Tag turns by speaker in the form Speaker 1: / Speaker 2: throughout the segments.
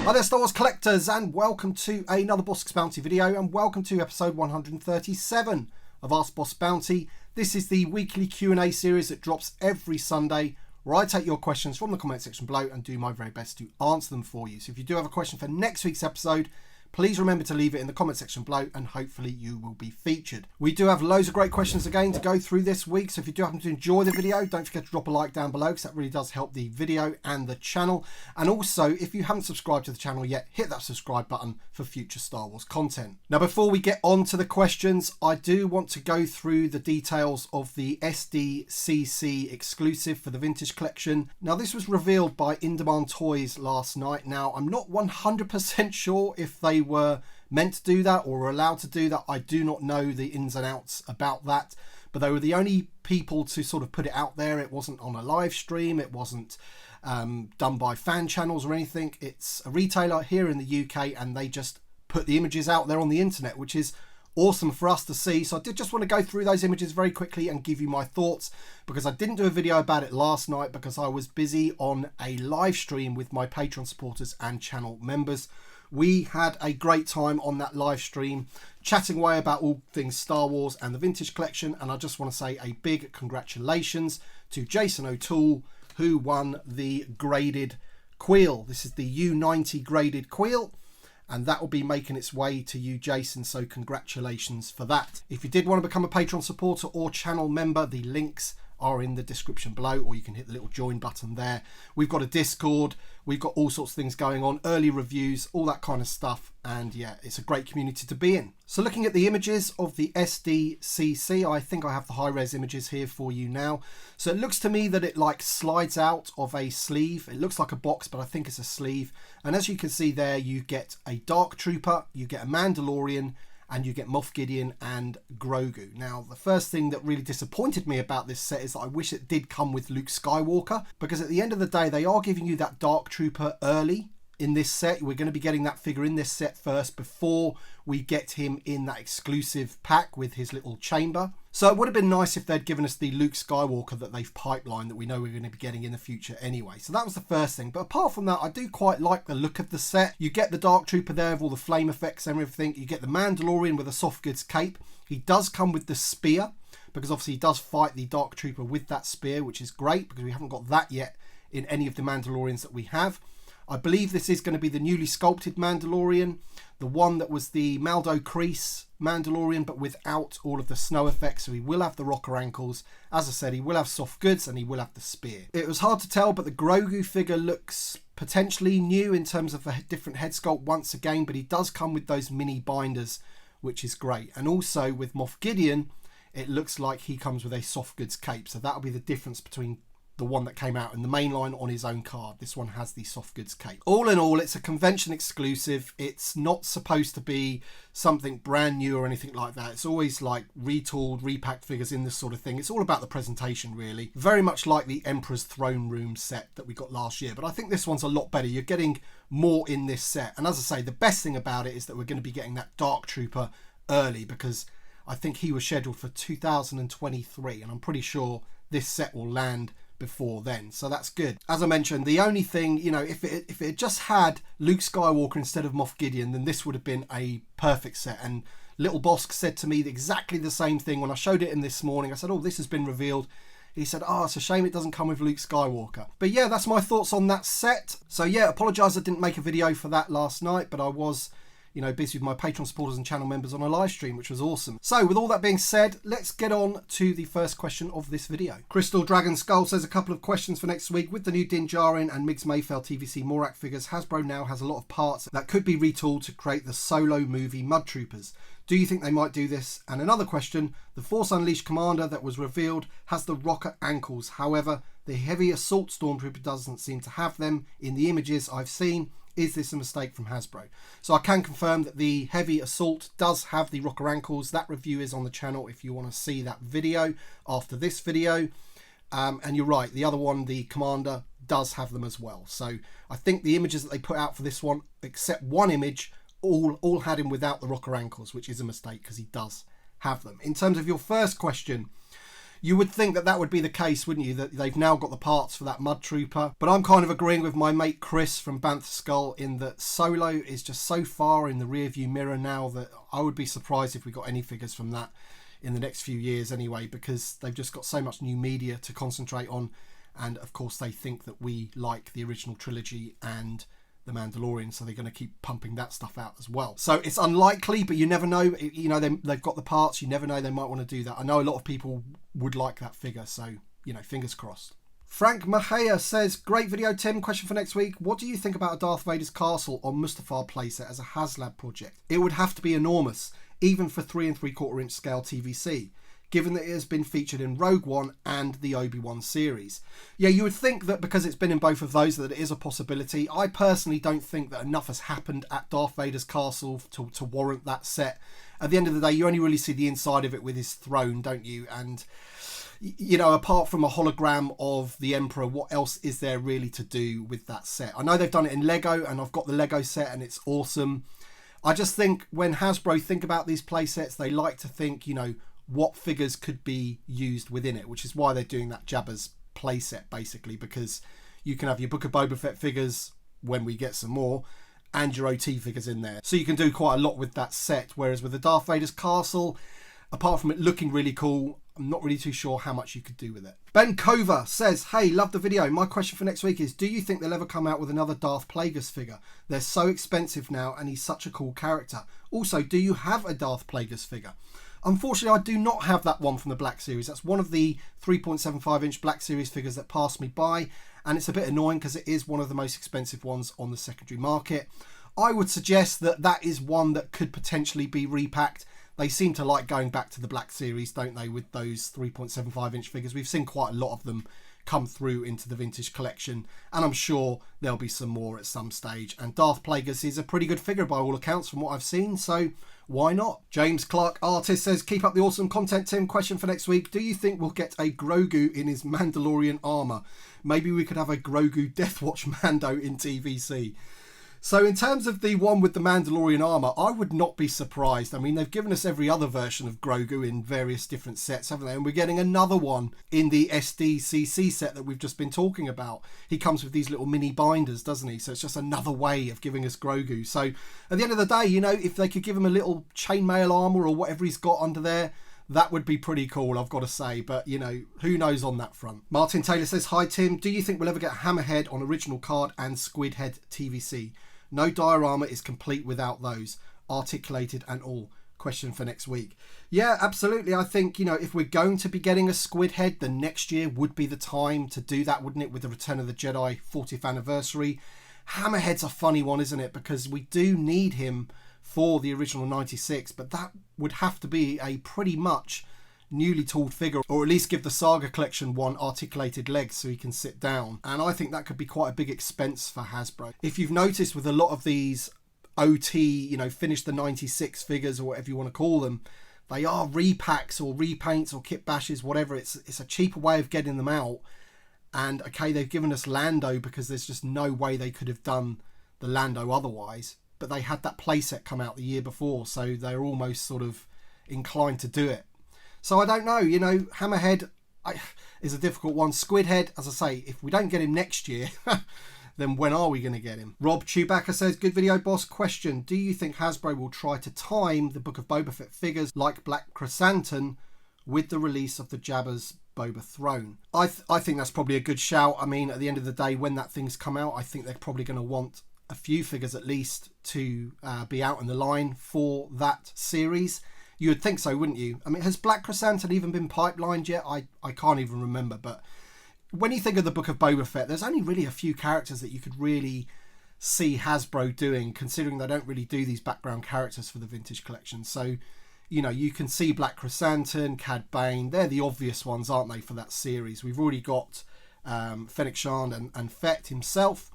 Speaker 1: Hi there Star Wars collectors, and welcome to another Bossk Bounty video, and welcome to episode 137 of Ask Bossk Bounty. This is the weekly Q&A series that drops every Sunday, where I take your questions from the comment section below and do my very best to answer them for you. So if you do have a question for next week's episode, please remember to leave it in the comment section below and hopefully you will be featured. We do have loads of great questions again to go through this week, so if you do happen to enjoy the video, don't forget to drop a like down below because that really does help the video and the channel. And also, if you haven't subscribed to the channel yet, hit that subscribe button for future Star Wars content. Now, before we get on to the questions, I do want to go through the details of the SDCC exclusive for the vintage collection. Now, this was revealed by In Demand Toys last night. Now, I'm not 100% sure if they were meant to do that or were allowed to do that. I do not know the ins and outs about that, but they were the only people to sort of put it out there. It wasn't on a live stream, it wasn't done by fan channels or anything. It's a retailer here in the UK and they just put the images out there on the internet, which is awesome for us to see. So I did just want to go through those images very quickly and give you my thoughts, because I didn't do a video about it last night because I was busy on a live stream with my Patreon supporters and channel members. We had a great time on that live stream, chatting away about all things Star Wars and the vintage collection. And I just want to say a big congratulations to Jason O'Toole, who won the graded Queel. This is the U90 graded Queel, and that will be making its way to you, Jason, so congratulations for that. If you did want to become a Patreon supporter or channel member, the links are in the description below, or you can hit the little join button there. We've got a Discord, we've got all sorts of things going on, early reviews, all that kind of stuff, and yeah, it's a great community to be in. So looking at the images of the SDCC, I think I have the high-res images here for you now. So it looks to me that it like slides out of a sleeve. It looks like a box, but I think it's a sleeve. And as you can see there, you get a Dark Trooper, you get a Mandalorian, and you get Moff Gideon and Grogu. Now, the first thing that really disappointed me about this set is that I wish it did come with Luke Skywalker, because at the end of the day, they are giving you that Dark Trooper early in this set. We're going to be getting that figure in this set first before we get him in that exclusive pack with his little chamber. So it would have been nice if they'd given us the Luke Skywalker that they've pipelined, that we know we're going to be getting in the future anyway. So that was the first thing. But apart from that, I do quite like the look of the set. You get the Dark Trooper there with all the flame effects and everything. You get the Mandalorian with a soft goods cape. He does come with the spear, because obviously he does fight the Dark Trooper with that spear, which is great because we haven't got that yet in any of the Mandalorians that we have. I believe this is going to be the newly sculpted Mandalorian, the one that was the Maldo Kreese Mandalorian, but without all of the snow effects. So he will have the rocker ankles. As I said, he will have soft goods and he will have the spear. It was hard to tell, but the Grogu figure looks potentially new in terms of a different head sculpt once again, but he does come with those mini binders, which is great. And also with Moff Gideon, it looks like he comes with a soft goods cape. So that'll be the difference between the one that came out in the main line on his own card. This one has the soft goods cape. All in all, it's a convention exclusive. It's not supposed to be something brand new or anything like that. It's always like retooled, repacked figures in this sort of thing. It's all about the presentation, really. Very much like the Emperor's Throne Room set that we got last year, but I think this one's a lot better. You're getting more in this set. And as I say, the best thing about it is that we're going to be getting that Dark Trooper early, because I think he was scheduled for 2023, and I'm pretty sure this set will land before then, so that's good. As I mentioned, the only thing, you know, if it just had Luke Skywalker instead of Moff Gideon, then this would have been a perfect set. And little Bossk said to me exactly the same thing when I showed it in this morning. I said, oh, this has been revealed. He said, oh, it's a shame it doesn't come with Luke Skywalker. But yeah, that's my thoughts on that set. So yeah, apologise I didn't make a video for that last night, but I was, you know, busy with my Patreon supporters and channel members on a live stream, which was awesome. So with all that being said, let's get on to the first question of this video. Crystal Dragon Skull says, a couple of questions for next week. With the new Din Djarin and Migs Mayfeld TVC Morak figures, Hasbro now has a lot of parts that could be retooled to create the solo movie Mud Troopers. Do you think they might do this? And another question, the Force Unleashed Commander that was revealed has the rocker ankles. However, the heavy assault Stormtrooper doesn't seem to have them in the images I've seen. Is this a mistake from Hasbro? So I can confirm that the heavy assault does have the rocker ankles. That review is on the channel if you want to see that video after this video. And you're right, the other one, the Commander, does have them as well. So I think the images that they put out for this one, except one image, all had him without the rocker ankles, which is a mistake because he does have them. In terms of your first question, You would think that that would be the case, wouldn't you? That they've now got the parts for that Mud Trooper. But I'm kind of agreeing with my mate Chris from Bantha Skull in that Solo is just so far in the rearview mirror now that I would be surprised if we got any figures from that in the next few years anyway, because they've just got so much new media to concentrate on. And of course they think that we like the original trilogy and The Mandalorian, so they're going to keep pumping that stuff out as well. So it's unlikely, but you never know. You know, they've got the parts. You never know, they might want to do that. I know a lot of people would like that figure, so, you know, fingers crossed. Frank Mahaya says, great video, Tim. Question for next week. What do you think about a Darth Vader's castle on Mustafar playset as a HasLab project? It would have to be enormous, even for 3 3/4 inch scale TVC, given that it has been featured in Rogue One and the Obi-Wan series. Yeah, you would think that because it's been in both of those that it is a possibility. I personally don't think that enough has happened at Darth Vader's castle to warrant that set. At the end of the day, you only really see the inside of it with his throne, don't you? And, you know, apart from a hologram of the Emperor, what else is there really to do with that set? I know they've done it in Lego, and I've got the Lego set and it's awesome. I just think when Hasbro think about these play sets, they like to think, you know, what figures could be used within it, which is why they're doing that Jabba's playset basically, because you can have your Book of Boba Fett figures when we get some more and your OT figures in there, so you can do quite a lot with that set. Whereas with the Darth Vader's castle, apart from it looking really cool, I'm not really too sure how much you could do with it. Ben Kova says, hey, love the video. My question for next week is, do you think they'll ever come out with another Darth Plagueis figure? They're so expensive now and he's such a cool character. Also, do you have a Darth Plagueis figure? Unfortunately, I do not have that one from the Black Series. That's one of the 3.75 inch Black Series figures that passed me by, and it's a bit annoying because it is one of the most expensive ones on the secondary market. I would suggest that that is one that could potentially be repacked. They seem to like going back to the Black Series, don't they, with those 3.75 inch figures. We've seen quite a lot of them come through into the vintage collection, and I'm sure there'll be some more at some stage. And Darth Plagueis is a pretty good figure by all accounts from what I've seen, so why not? James Clark Artist says, keep up the awesome content, Tim. Question for next week. Do you think we'll get a Grogu in his Mandalorian armour? Maybe we could have a Grogu Deathwatch Mando in TVC. So in terms of the one with the Mandalorian armour, I would not be surprised. I mean, they've given us every other version of Grogu in various different sets, haven't they? And we're getting another one in the SDCC set that we've just been talking about. He comes with these little mini binders, doesn't he? So it's just another way of giving us Grogu. So at the end of the day, you know, if they could give him a little chainmail armour or whatever he's got under there, that would be pretty cool, I've got to say. But, you know, who knows on that front. Martin Taylor says, hi, Tim. Do you think we'll ever get Hammerhead on original card and Squidhead TVC? No diorama is complete without those, articulated and all. Question for next week. Yeah, absolutely. I think, you know, if we're going to be getting a Squidhead, then next year would be the time to do that, wouldn't it, with the Return of the Jedi 40th anniversary. Hammerhead's a funny one, isn't it? Because we do need him for the original 96, but that would have to be a pretty much newly tooled figure, or at least give the Saga Collection one articulated legs so he can sit down. And I think that could be quite a big expense for Hasbro. If you've noticed with a lot of these OT, you know, finish the 96 figures or whatever you want to call them, they are repacks or repaints or kit bashes, whatever. It's a cheaper way of getting them out. And okay, they've given us Lando because there's just no way they could have done the Lando otherwise, but they had that playset come out the year before, so they're almost sort of inclined to do it. So I don't know, you know, Hammerhead is a difficult one. Squidhead, as I say, if we don't get him next year, then when are we going to get him? Rob Chewbacca says, good video, boss. Question, do you think Hasbro will try to time the Book of Boba Fett figures like Black Chrysanthemum with the release of the Jabba's Boba throne? I think that's probably a good shout. I mean, at the end of the day, when that thing's come out, I think they're probably going to want a few figures at least to be out in the line for that series. You would think so, wouldn't you? I mean, has Black Chrysanthemum even been pipelined yet? I can't even remember. But when you think of the Book of Boba Fett, there's only really a few characters that you could really see Hasbro doing, considering they don't really do these background characters for the vintage collection. So, you know, you can see Black Chrysanthemum, Cad Bane. They're the obvious ones, aren't they, for that series? We've already got Fennec Shand and Fett himself.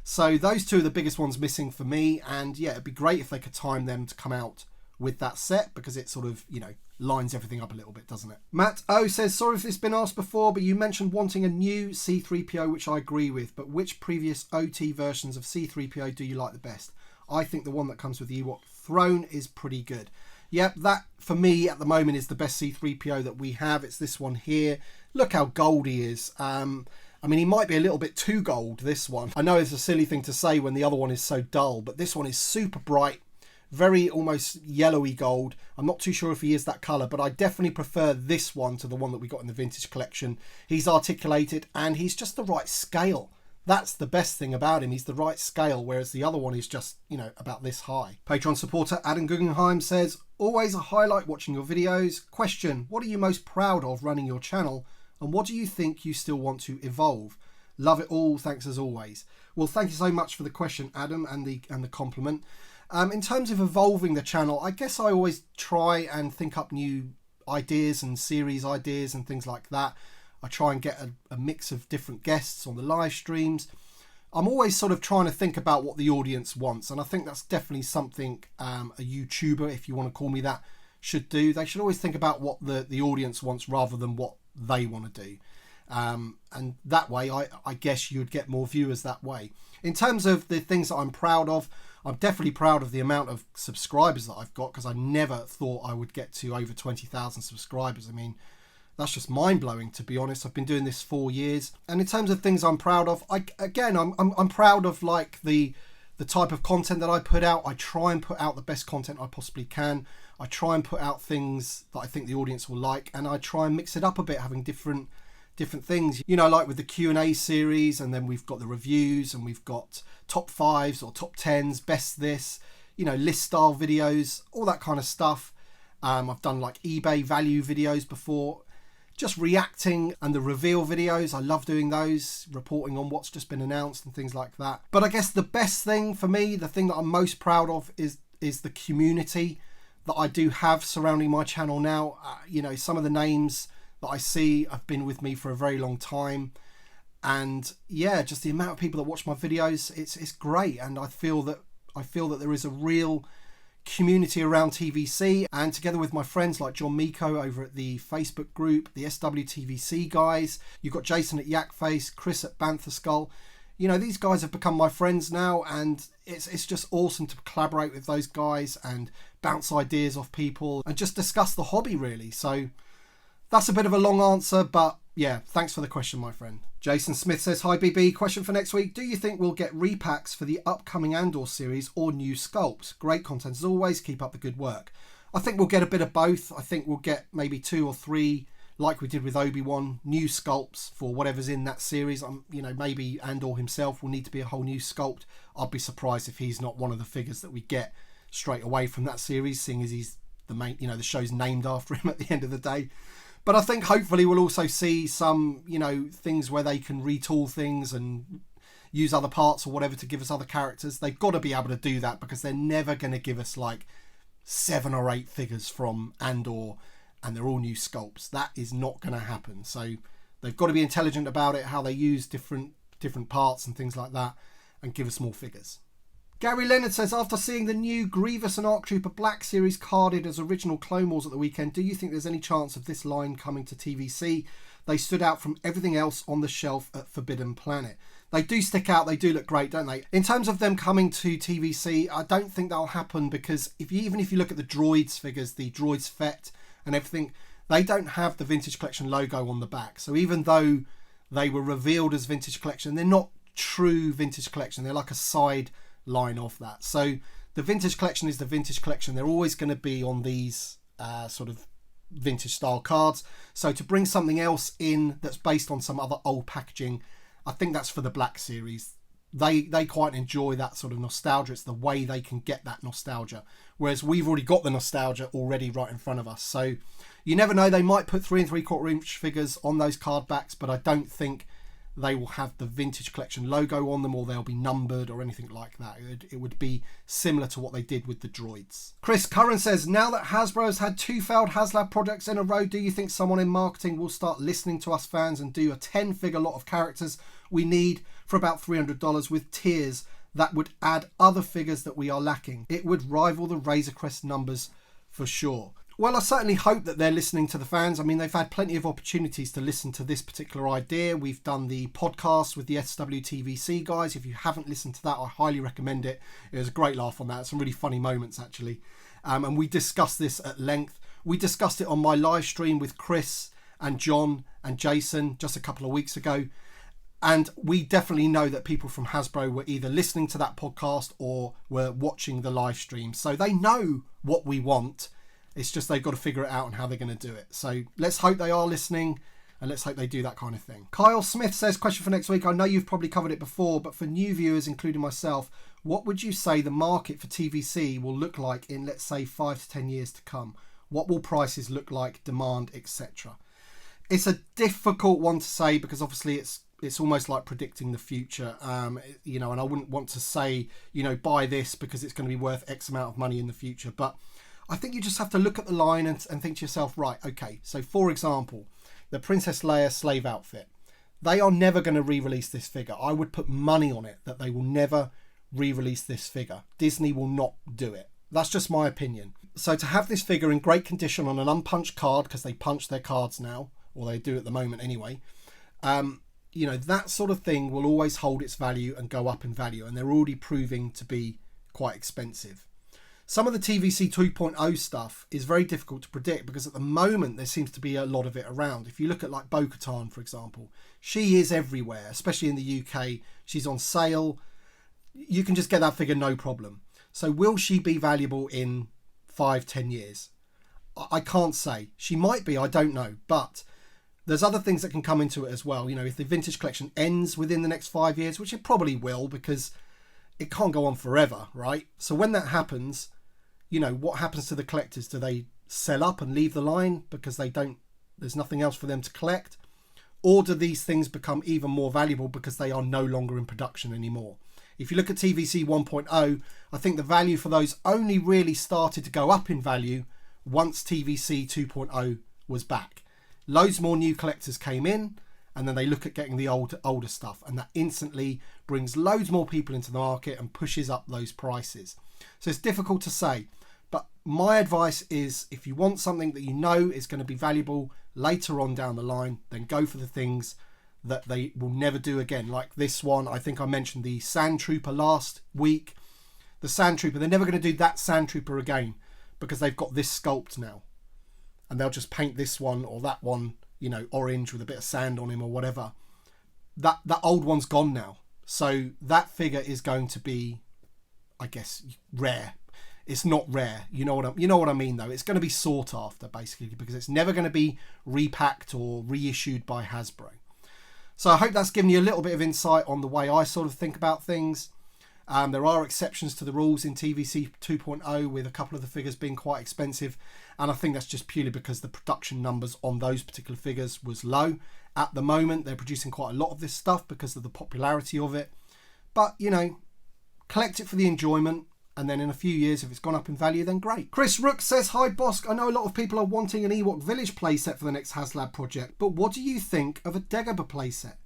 Speaker 1: So those two are the biggest ones missing for me. And yeah, it'd be great if they could time them to come out with that set, because it sort of, you know, lines everything up a little bit, doesn't it? Matt O says, sorry if this has been asked before, but you mentioned wanting a new C-3PO, which I agree with, but which previous OT versions of C-3PO do you like the best? I think the one that comes with the Ewok throne is pretty good. Yep, that for me at the moment is the best C-3PO that we have. It's this one here. Look how gold he is. I mean, he might be a little bit too gold, this one. I know it's a silly thing to say when the other one is so dull, but this one is super bright, very almost yellowy gold. I'm not too sure if he is that colour, but I definitely prefer this one to the one that we got in the vintage collection. He's articulated and he's just the right scale. That's the best thing about him. He's the right scale, whereas the other one is just, you know, about this high. Patreon supporter Adam Guggenheim says, always a highlight watching your videos. Question, what are you most proud of running your channel? And what do you think you still want to evolve? Love it all. Thanks as always. Well, thank you so much for the question, Adam, and the compliment. In terms of evolving the channel, I guess I always try and think up new ideas and series ideas and things like that. I try and get a mix of different guests on the live streams. I'm always sort of trying to think about what the audience wants, and I think that's definitely something a YouTuber, if you want to call me that, should do. They should always think about what the audience wants rather than what they want to do. And that way, I guess you'd get more viewers that way. In terms of the things that I'm proud of, I'm definitely proud of the amount of subscribers that I've got, because I never thought I would get to over 20,000 subscribers. I mean, that's just mind-blowing, to be honest. I've been doing this 4 years. And in terms of things I'm proud of, I'm proud of like the type of content that I put out. I try and put out the best content I possibly can. I try and put out things that I think the audience will like, and I try and mix it up a bit, having different things, you know, like with the Q&A series, and then we've got the reviews, and we've got top 5s or top 10s, best this, you know, list style videos, all that kind of stuff. I've done like eBay value videos before, just reacting, and the reveal videos. I love doing those, reporting on what's just been announced and things like that. But I guess the best thing for me, the thing that I'm most proud of is the community that I do have surrounding my channel now. You know, some of the names that I see have been with me for a very long time, and yeah, just the amount of people that watch my videos, it's great. And I feel that there is a real community around TVC, and together with my friends like John Miko over at the Facebook group, the SWTVC guys, you've got Jason at Yakface, Chris at Banther Skull. You know, these guys have become my friends now, and it's just awesome to collaborate with those guys and bounce ideas off people and just discuss the hobby, really. So that's a bit of a long answer, but yeah, thanks for the question, my friend. Jason Smith says, hi BB, question for next week. Do you think we'll get repacks for the upcoming Andor series or new sculpts? Great content as always, keep up the good work. I think we'll get a bit of both. I think we'll get maybe 2 or 3, like we did with Obi-Wan, new sculpts for whatever's in that series. You know, maybe Andor himself will need to be a whole new sculpt. I'd be surprised if he's not one of the figures that we get straight away from that series, seeing as he's the main, you know, the show's named after him at the end of the day. But I think hopefully we'll also see some, you know, things where they can retool things and use other parts or whatever to give us other characters. They've got to be able to do that, because they're never going to give us like 7 or 8 figures from Andor and they're all new sculpts. That is not going to happen. So they've got to be intelligent about it, how they use different parts and things like that, and give us more figures. Gary Leonard says, after seeing the new Grievous and ARC Trooper Black series carded as original Clone Wars at the weekend, do you think there's any chance of this line coming to TVC? They stood out from everything else on the shelf at Forbidden Planet. They do stick out, they do look great, don't they? In terms of them coming to TVC, I don't think that'll happen, because even if you look at the Droids figures, the Droids Fett and everything, they don't have the Vintage Collection logo on the back. So even though they were revealed as Vintage Collection, they're not true Vintage Collection. They're like a side line of that. So the Vintage Collection is the Vintage Collection. They're always going to be on these sort of vintage style cards. So to bring something else in that's based on some other old packaging, I think that's for the Black series. They quite enjoy that sort of nostalgia. It's the way they can get that nostalgia, whereas we've already got the nostalgia already right in front of us. So you never know, they might put 3 3/4 inch figures on those card backs, but I don't think they will have the Vintage Collection logo on them, or they'll be numbered or anything like that. It would be similar to what they did with the Droids. Chris Curran says, now that Hasbro has had 2 failed HasLab projects in a row, do you think someone in marketing will start listening to us fans and do a 10-figure lot of characters we need for about $300 with tiers that would add other figures that we are lacking? It would rival the Razor Crest numbers for sure. Well, I certainly hope that they're listening to the fans. I mean, they've had plenty of opportunities to listen to this particular idea. We've done the podcast with the SWTVC guys. If you haven't listened to that, I highly recommend it. It was a great laugh on that. Some really funny moments, actually. and we discussed this at length. We discussed it on my live stream with Chris and John and Jason just a couple of weeks ago. And we definitely know that people from Hasbro were either listening to that podcast or were watching the live stream. So they know what we want. It's just they've got to figure it out and how they're going to do it. So let's hope they are listening and let's hope they do that kind of thing. Kyle Smith says, question for next week. I know you've probably covered it before, but for new viewers, including myself, what would you say the market for TVC will look like in, let's say, 5 to 10 years to come? What will prices look like, demand, etc.? It's a difficult one to say because obviously it's almost like predicting the future, you know, and I wouldn't want to say, you know, buy this because it's going to be worth X amount of money in the future. But I think you just have to look at the line and think to yourself, right, okay, so for example, the Princess Leia slave outfit, they are never going to re-release this figure. I would put money on it that they will never re-release this figure. Disney will not do it. That's just my opinion. So to have this figure in great condition on an unpunched card, because they punch their cards now, or they do at the moment anyway, you know, that sort of thing will always hold its value and go up in value, and they're already proving to be quite expensive. Some of the TVC 2.0 stuff is very difficult to predict because at the moment there seems to be a lot of it around. If you look at like Bo-Katan, for example, she is everywhere, especially in the UK. She's on sale. You can just get that figure no problem. So will she be valuable in 5-10 years? I can't say. She might be, I don't know, but there's other things that can come into it as well. You know, if the vintage collection ends within the next 5 years, which it probably will because it can't go on forever, right? So when that happens, you know, what happens to the collectors? Do they sell up and leave the line because there's nothing else for them to collect? Or do these things become even more valuable because they are no longer in production anymore? If you look at TVC 1.0, I think the value for those only really started to go up in value once TVC 2.0 was back. Loads more new collectors came in, and then they look at getting the older stuff, and that instantly brings loads more people into the market and pushes up those prices. So it's difficult to say, but my advice is if you want something that you know is going to be valuable later on down the line, then go for the things that they will never do again. Like this one, I think I mentioned the Sand Trooper last week. The Sand Trooper, they're never going to do that Sand Trooper again because they've got this sculpt now. And they'll just paint this one or that one, you know, orange with a bit of sand on him or whatever. That old one's gone now. So that figure is going to be, I guess, rare. It's not rare. You know what I mean, though. It's going to be sought after, basically, because it's never going to be repacked or reissued by Hasbro. So I hope that's given you a little bit of insight on the way I sort of think about things. There are exceptions to the rules in TVC 2.0 with a couple of the figures being quite expensive. And I think that's just purely because the production numbers on those particular figures was low. At the moment, they're producing quite a lot of this stuff because of the popularity of it. But, you know, collect it for the enjoyment. And then in a few years, if it's gone up in value, then great. Chris Rook says, hi Bossk, I know a lot of people are wanting an Ewok Village playset for the next HasLab project, but what do you think of a Degobah playset?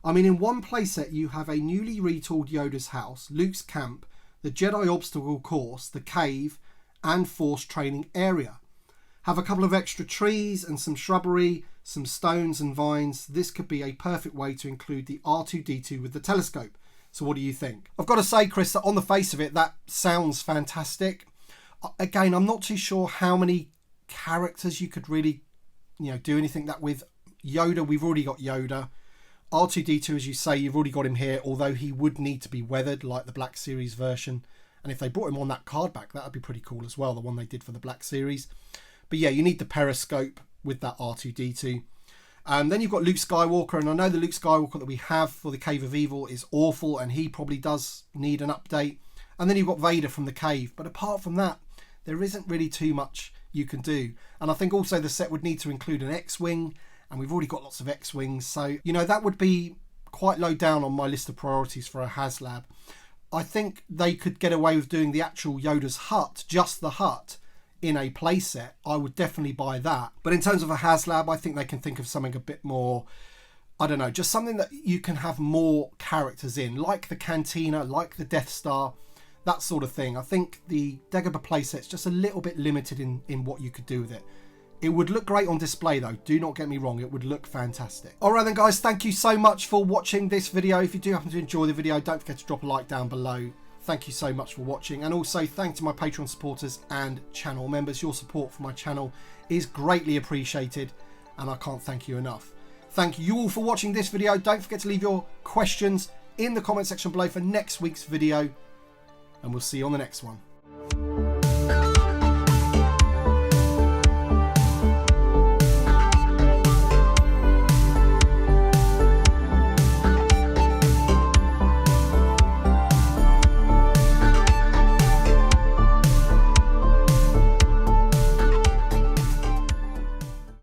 Speaker 1: I mean, in one playset, you have a newly retooled Yoda's house, Luke's camp, the Jedi obstacle course, the cave, and Force training area. Have a couple of extra trees and some shrubbery, some stones and vines. This could be a perfect way to include the R2-D2 with the telescope. So what do you think? I've got to say, Chris, that on the face of it, that sounds fantastic. Again, I'm not too sure how many characters you could really, you know, do anything that with. Yoda, we've already got Yoda. R2-D2, as you say, you've already got him here, although he would need to be weathered like the Black Series version. And if they brought him on that card back, that would be pretty cool as well, the one they did for the Black Series. But yeah, you need the periscope with that R2-D2. Then you've got Luke Skywalker, and I know the Luke Skywalker that we have for the Cave of Evil is awful, and he probably does need an update. And then you've got Vader from the cave. But apart from that, there isn't really too much you can do. And I think also the set would need to include an X-Wing, and we've already got lots of X-Wings. So, you know, that would be quite low down on my list of priorities for a HasLab. I think they could get away with doing the actual Yoda's hut, just the hut, in a playset. I would definitely buy that. But in terms of a HasLab, I think they can think of something a bit more, I don't know, just something that you can have more characters in, like the Cantina, like the Death Star, that sort of thing. I think the Degobah playset's just a little bit limited in what you could do with it. It would look great on display though, do not get me wrong, it would look fantastic. Alright then guys, thank you so much for watching this video. If you do happen to enjoy the video, don't forget to drop a like down below. thank you so much for watching. And also thank to my Patreon supporters and channel members. Your support for my channel is greatly appreciated, and I can't thank you enough. Thank you all for watching this video. Don't forget to leave your questions in the comment section below for next week's video, and we'll see you on the next one.